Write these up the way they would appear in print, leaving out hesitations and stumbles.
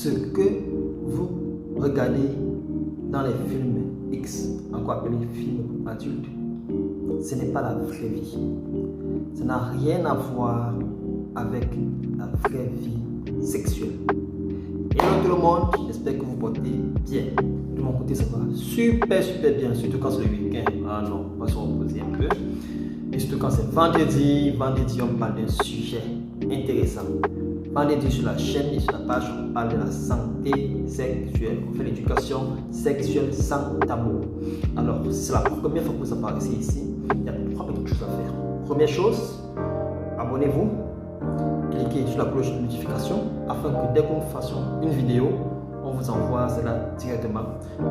ce que vous regardez dans les films X, encore appelés films adultes, ce n'est pas la vraie vie. Ça n'a rien à voir avec la vraie vie sexuelle. Et donc tout le monde, j'espère que vous portez bien. De mon côté, ça va super bien, surtout quand c'est le week-end. Ah non, on va se reposer un peu. Et surtout quand c'est vendredi, on parle d'un sujet intéressant. Vendredi sur la chaîne et sur la page, on parle de la santé sexuelle. On fait l'éducation sexuelle sans tabou. Alors, c'est la première fois que vous apparaissez ici. Il y a 3 petites choses à faire. Première chose, abonnez-vous. Cliquez sur la cloche de notification afin que dès que nous fassions une vidéo, on vous envoie cela directement.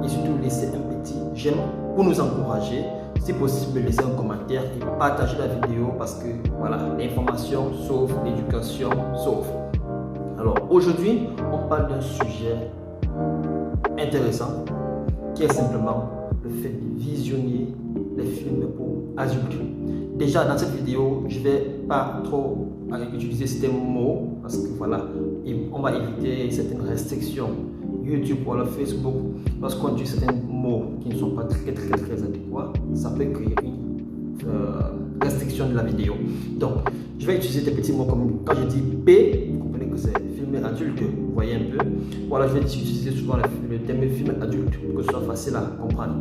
Et surtout, laissez un petit j'aime pour nous encourager. Si possible, laissez un commentaire et partagez la vidéo parce que voilà, l'information sauve, l'éducation sauve. Alors aujourd'hui, on parle d'un sujet intéressant qui est simplement le fait de visionner les films pour adultes. Déjà dans cette vidéo, je ne vais pas trop utiliser certains mots parce que voilà, on va éviter certaines restrictions YouTube ou alors Facebook. Lorsqu'on dit certains mots qui ne sont pas très adéquats, ça peut créer une restriction de la vidéo. Donc je vais utiliser des petits mots comme quand je dis P, vous comprenez que c'est film adulte, vous voyez un peu. Voilà, je vais utiliser souvent le terme film adulte pour que ce soit facile à comprendre.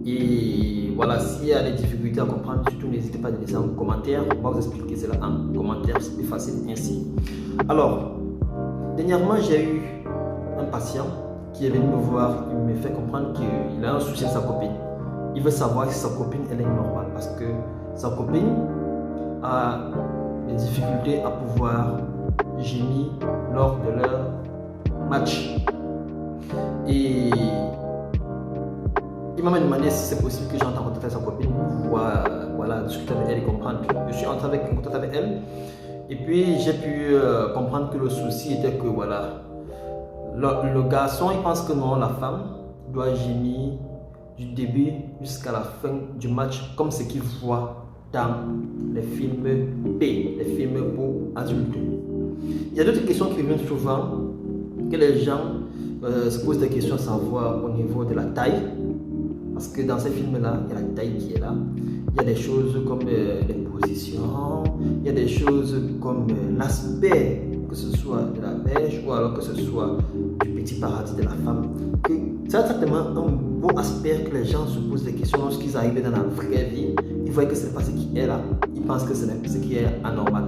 Et voilà, s'il y a des difficultés à comprendre, surtout n'hésitez pas à laisser un commentaire. On va vous expliquer cela en commentaire, c'est plus facile ainsi. Alors, dernièrement, j'ai eu un patient qui est venu me voir, il me fait comprendre qu'il a un souci avec sa copine. Il veut savoir si sa copine elle est normale parce que sa copine a des difficultés à pouvoir gémir lors de leur match. Et il m'a même demandé si c'est possible que j'entre en contact avec sa copine pour pouvoir voilà, discuter avec elle et comprendre. Je suis entré en contact avec elle et puis j'ai pu comprendre que le souci était que voilà, le garçon il pense que non, la femme doit gémir du début jusqu'à la fin du match comme ce qu'il voit dans les films P, les films pour adultes. Il y a d'autres questions qui reviennent souvent, que les gens se posent des questions à savoir au niveau de la taille. Parce que dans ces films-là, il y a la taille qui est là. Il y a des choses comme les positions, il y a des choses comme l'aspect, que ce soit de la mèche ou alors que ce soit du petit paradis de la femme. C'est certainement un beau aspect que les gens se posent des questions lorsqu'ils arrivent dans la vraie vie. Ils voient que ce n'est pas ce qui est là. Ils pensent que c'est ce qui est anormal.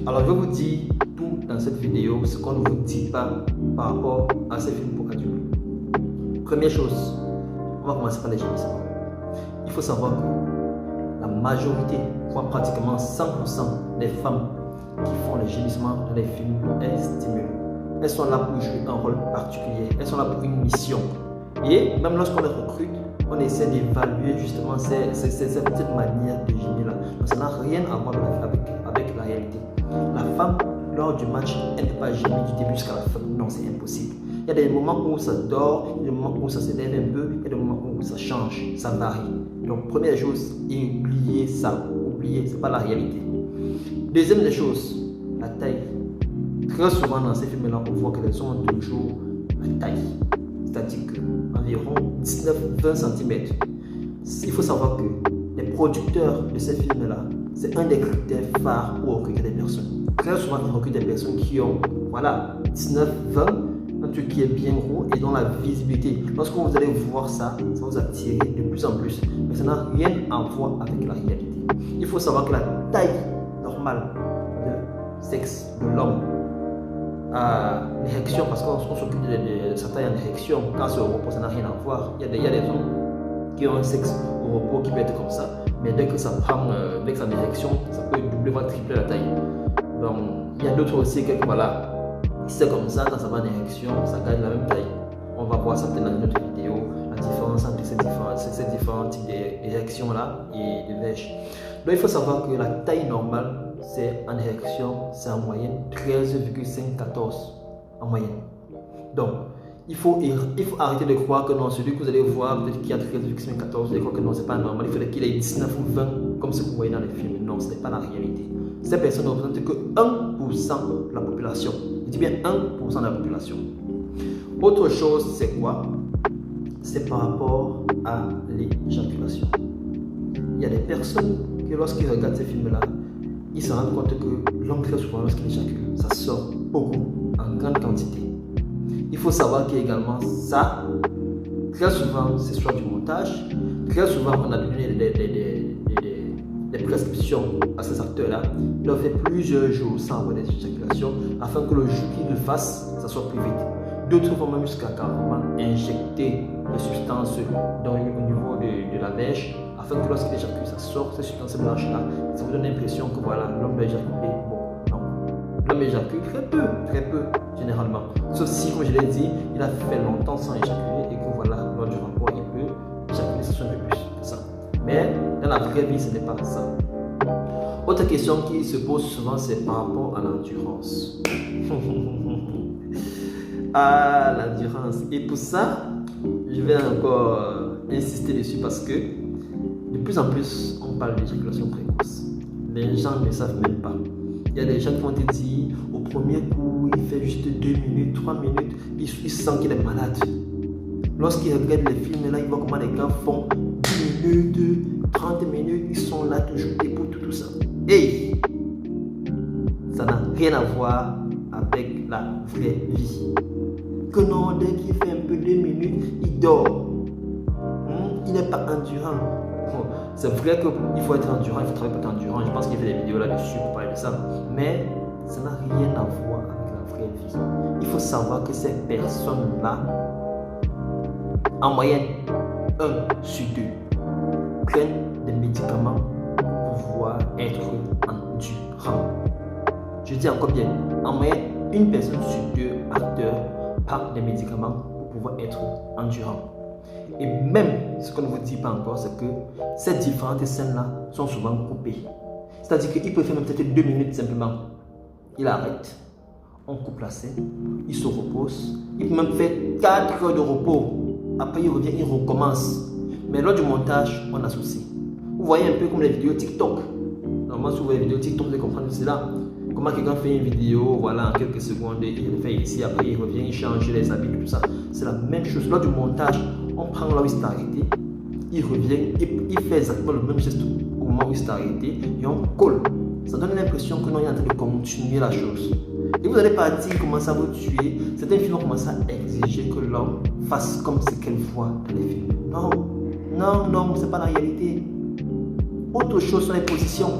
Alors je vais vous dire tout dans cette vidéo, ce qu'on ne vous dit pas par rapport à ces films pour adultes. Première chose, on va commencer par les gémissements. Il faut savoir que la majorité, voire pratiquement 100% des femmes qui font les gémissements dans les films, elles stimulent. Elles sont là pour jouer un rôle particulier. Elles sont là pour une mission. Et même lorsqu'on les recrute, on essaie d'évaluer justement cette petite manière de gémir là. Donc ça n'a rien à voir avec la réalité. La femme, lors du match, elle ne peut pas gémir du début jusqu'à la fin. Non, c'est impossible. Il y a des moments où ça dort, il y a des moments où ça s'élève un peu, il y a des moments où ça change, ça varie. Donc première chose, oubliez ça. Oubliez, ce n'est pas la réalité. Deuxième des choses, la taille. Très souvent dans ces films-là, on voit que les hommes ont toujours la taille. C'est-à-dire qu'environ 19-20 cm. Il faut savoir que les producteurs de ces films-là, c'est un des critères phares pour recruter des personnes. Très souvent, ils recrutent des personnes qui ont voilà, 19-20, un truc qui est bien gros et dont la visibilité. Lorsque vous allez voir ça, ça va vous attirer de plus en plus. Mais ça n'a rien à voir avec la réalité. Il faut savoir que la taille normale de sexe de l'homme à l'érection, parce qu'on s'occupe de sa taille en érection, quand c'est au repos, ça n'a rien à voir. Il y a des hommes qui ont un sexe au repos qui peut être comme ça, mais dès que ça prend, dès que c'est en érection, ça peut doubler, voire tripler la taille. Donc, il y a d'autres aussi que voilà, c'est comme ça, quand ça va en érection, ça gagne la même taille. On va voir ça peut-être dans une autre vidéo, la différence entre ces différents types d'érections-là et de lèches. Donc, il faut savoir que la taille normale, c'est en érection, c'est en moyenne 13,5-14 en moyenne. Donc, il faut arrêter de croire que non, celui que vous allez voir, peut-être qu'il y a 13,5-14, vous allez croire que non, c'est pas normal, il faudrait qu'il ait 19 ou 20 comme ce que vous voyez dans les films. Non, ce n'est pas la réalité. Ces personnes ne représentent que 1% de la population. Je dis bien 1% de la population. Autre chose, c'est quoi? C'est par rapport à l'éjaculation. Il y a des personnes que lorsqu'ils regardent ces films-là, ils se rendent compte que l'homme très souvent lorsqu'il éjacule, ça sort beaucoup, en grande quantité. Il faut savoir qu'également ça, très souvent, c'est soit du montage, très souvent on a donné des prescriptions à ces acteurs-là, ils leur fait plusieurs jours sans avoir des éjaculations, afin que le jour qu'ils le fassent, ça soit plus vite. D'autres vont même jusqu'à carrément injecter des substances au niveau de la neige, afin que lorsqu'il éjacule, ça sort, ces substances blanches-là, ça vous donne l'impression que voilà, l'homme va éjaculer. Bon, non. L'homme éjacule très peu, généralement. Sauf si, comme je l'ai dit, il a fait longtemps sans éjaculer et que voilà, lors du rapport, il peut éjaculer, ça soit un peu plus que ça. Mais dans la vraie vie, ce n'est pas ça. Autre question qui se pose souvent, c'est par rapport à l'endurance. Ah, l'endurance. Et pour ça, je vais encore insister dessus parce que de plus en plus, on parle d'éjaculation précoce. Les gens ne savent même pas. Il y a des gens qui vont te dire, au premier coup, il fait juste 2 minutes, 3 minutes, il sent qu'il est malade. Lorsqu'il regarde les films, là, il voit comment les gars font 10 minutes, 30 minutes, ils sont là toujours debout, tout ça. Hey! Ça n'a rien à voir avec la vraie vie. Que non, dès qu'il fait un peu 2 minutes, il dort. Il n'est pas endurant. C'est vrai qu'il faut être endurant, il faut travailler pour être endurant. Je pense qu'il fait des vidéos là-dessus pour parler de ça. Mais ça n'a rien à voir avec la vraie vie. Il faut savoir que ces personnes-là, en moyenne, 1 sur 2, prennent des médicaments pour pouvoir être endurant. Je dis encore bien, en moyenne, 1 personne sur 2 acteurs prend des médicaments pour pouvoir être endurant. Et même, ce qu'on ne vous dit pas encore, c'est que ces différentes scènes-là sont souvent coupées. C'est-à-dire qu'il peut faire même peut-être 2 minutes simplement. Il arrête, on coupe la scène, il se repose, il peut même faire 4 heures de repos. Après, il revient, il recommence. Mais lors du montage, on associe. Vous voyez un peu comme les vidéos TikTok. Normalement, si vous voyez les vidéos TikTok, vous allez comprendre cela. Comment quelqu'un fait une vidéo, voilà, en quelques secondes, il le fait ici, après il revient, il change les habits, tout ça. C'est la même chose. Lors du montage, on prend là où il s'est arrêté, il revient, il fait exactement le même geste au moment où il s'est arrêté, et on colle. Ça donne l'impression que non, il est en train de continuer la chose. Et vous allez partir, commencer à vous tuer. Certains films vont commencer à exiger que l'homme fasse comme ce qu'elle voit dans les films. Non, non, non, c'est pas la réalité. Autre chose sont les positions.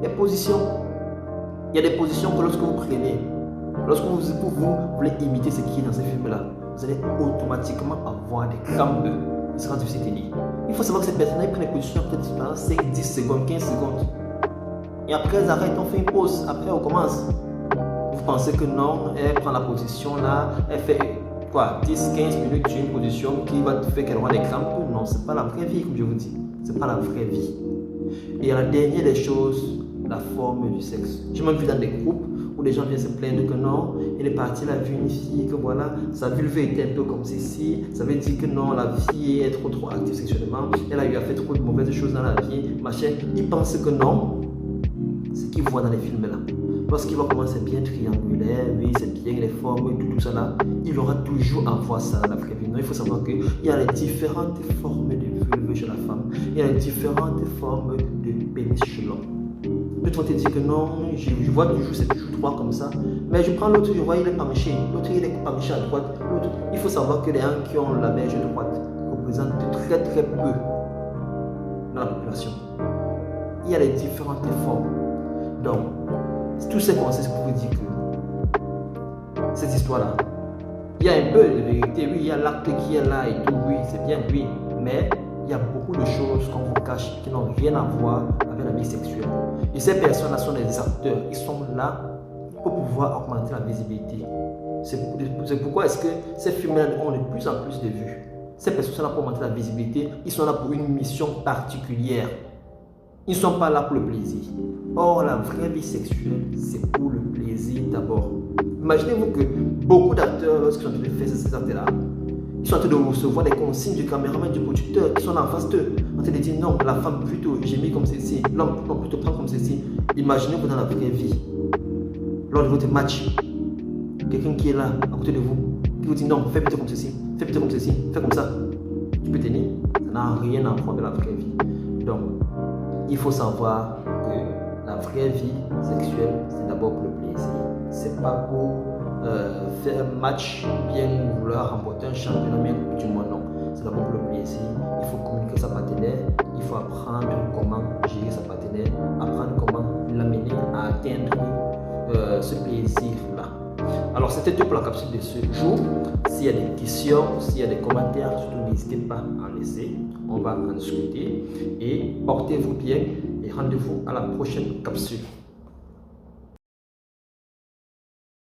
Les positions. Il y a des positions que lorsque vous prenez, lorsque vous voulez imiter ce qui est dans ces films-là, vous allez automatiquement avoir des crampes. Il sera difficile de tenir. Il faut savoir que ces personnes-là prennent des positions peut-être pendant 5, 10 secondes, 15 secondes. Et après, elles arrêtent, on fait une pause. Après, on commence. Vous pensez que non, elle prend la position là, elle fait quoi, 10, 15 minutes sur une position qui va te faire qu'elle aura des crampes. Non, c'est pas la vraie vie, comme je vous dis. C'est pas la vraie vie. Et la dernière des choses, la forme du sexe. J'ai même vu dans des groupes où les gens viennent se plaindre que non, il est parti, il a vu une fille, que voilà, sa vulve était un peu comme ceci. Ça veut dire que non, la fille est trop active sexuellement, elle a eu à faire trop de mauvaises choses dans la vie, machin. Ils pensent que non, ce qu'ils voient dans les films là. Lorsqu'il va commencer bien triangulaire, oui, c'est bien les formes, tout ça là, il aura toujours à voir ça dans la vraie vie. Non, il faut savoir qu'il y a les différentes formes de vulve chez la femme, il y a les différentes formes de pénis chez l'homme. D'autres vont te dire que non, je vois toujours, c'est toujours 3 comme ça. Mais je prends l'autre, je vois, il est penché. L'autre, il est penché à droite. L'autre, il faut savoir que les gens qui ont la berge droite représentent très peu dans la population. Il y a les différentes formes. Donc, tous ces conseils, c'est pour vous dire que cette histoire-là, il y a un peu de vérité, oui, il y a l'acte qui est là et tout, oui, c'est bien, oui. Mais il y a beaucoup de choses qu'on vous cache qui n'ont rien à voir avec la vie sexuelle. Et ces personnes-là sont des acteurs. Ils sont là pour pouvoir augmenter la visibilité. C'est pourquoi est-ce que ces films-là ont de plus en plus de vues. Ces personnes sont là pour augmenter la visibilité. Ils sont là pour une mission particulière. Ils ne sont pas là pour le plaisir. Or, la vraie vie sexuelle, c'est pour le plaisir d'abord. Imaginez-vous que beaucoup d'acteurs, lorsqu'ils sont en train de faire ces actes-là, ils sont en train de recevoir des consignes du caméraman, du producteur, qui sont en face d'eux, en train de dire non, la femme plutôt, j'ai mis comme ceci, l'homme plutôt prend comme ceci. Imaginez-vous dans la vraie vie. lors de votre match, quelqu'un qui est là à côté de vous, qui vous dit non, fais plutôt comme ceci, fais plutôt comme ceci, fais comme ça, tu peux tenir. Ça n'a rien à voir de la vraie vie. Donc, il faut savoir que la vraie vie sexuelle, c'est d'abord pour le plaisir. C'est pas pour faire un match, bien vouloir remporter un championnat, bien du monde, non. C'est d'abord pour le plaisir. Il faut communiquer sa partenaire, il faut apprendre comment gérer sa partenaire, apprendre comment l'amener à atteindre ce plaisir-là. Alors, c'était tout pour la capsule de ce jour. S'il y a des questions, s'il y a des commentaires, surtout n'hésitez pas à en laisser. On va en discuter. Et portez-vous bien et rendez-vous à la prochaine capsule.